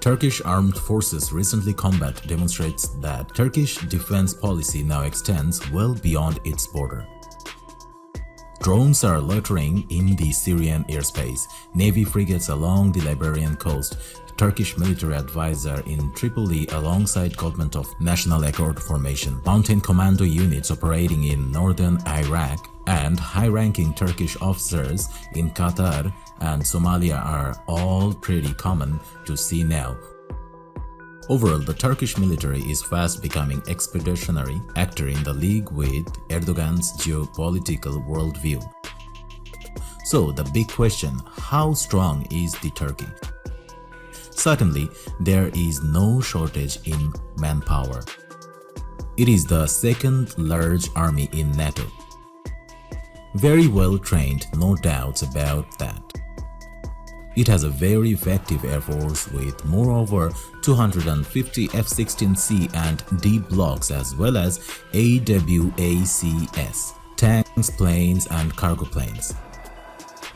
Turkish Armed Forces recently combat demonstrates that Turkish defense policy now extends well beyond its border. Drones are loitering in the Syrian airspace, Navy frigates along the Liberian coast, Turkish military advisor in Tripoli alongside government of National Accord formation, mountain commando units operating in northern Iraq, and high-ranking Turkish officers in Qatar and Somalia are all pretty common to see now. Overall, the Turkish military is fast becoming expeditionary actor in the league with Erdogan's geopolitical worldview. So the big question, how strong is the Turkey? Certainly, there is no shortage in manpower. It is the second large army in NATO. Very well trained, no doubts about that. It has a very effective air force with moreover 250 F-16C and D blocks as well as AWACS, tanks, planes and cargo planes.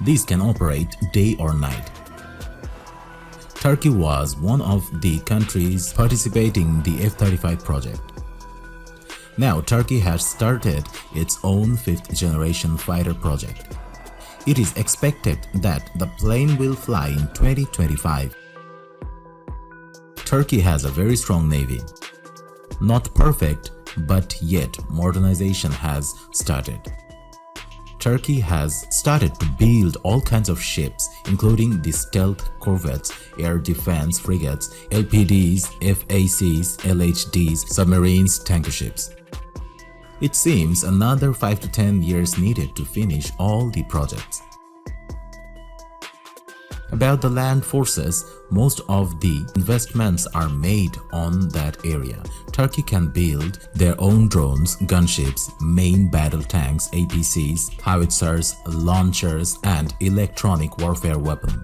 These can operate day or night. Turkey was one of the countries participating in the F-35 project. Now Turkey has started its own fifth-generation fighter project. It is expected that the plane will fly in 2025. Turkey has a very strong navy. Not perfect, but yet modernization has started. Turkey has started to build all kinds of ships, including the stealth corvettes, air defense frigates, LPDs, FACs, LHDs, submarines, tanker ships. It seems another 5 to 10 years needed to finish all the projects. About the land forces, most of the investments are made on that area. Turkey can build their own drones, gunships, main battle tanks, APCs, howitzers, launchers, and electronic warfare weapons.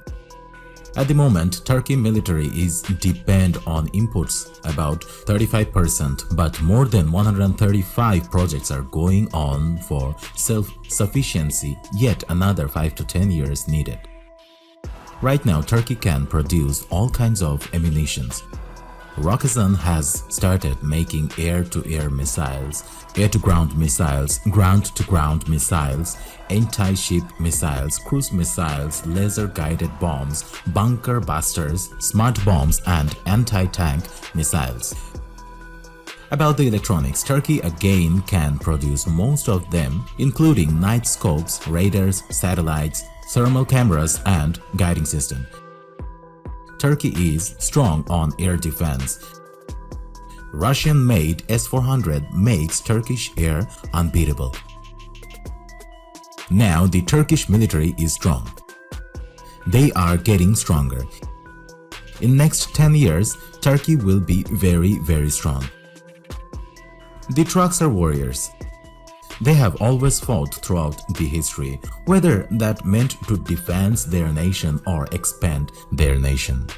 At the moment, Turkey military is depend on inputs about 35%, but more than 135 projects are going on for self-sufficiency, yet another 5 to 10 years needed. Right now, Turkey can produce all kinds of ammunitions. Roketsan has started making air-to-air missiles, air-to-ground missiles, ground-to-ground missiles, anti-ship missiles, cruise missiles, laser-guided bombs, bunker busters, smart bombs, and anti-tank missiles. About the electronics, Turkey again can produce most of them, including night scopes, radars, satellites, thermal cameras, and guiding system. Turkey is strong on air defense. Russian-made S-400 makes Turkish air unbeatable. Now the Turkish military is strong. They are getting stronger. In next 10 years, Turkey will be very strong. The Turks are warriors. They have always fought throughout the history, whether that meant to defend their nation or expand their nation.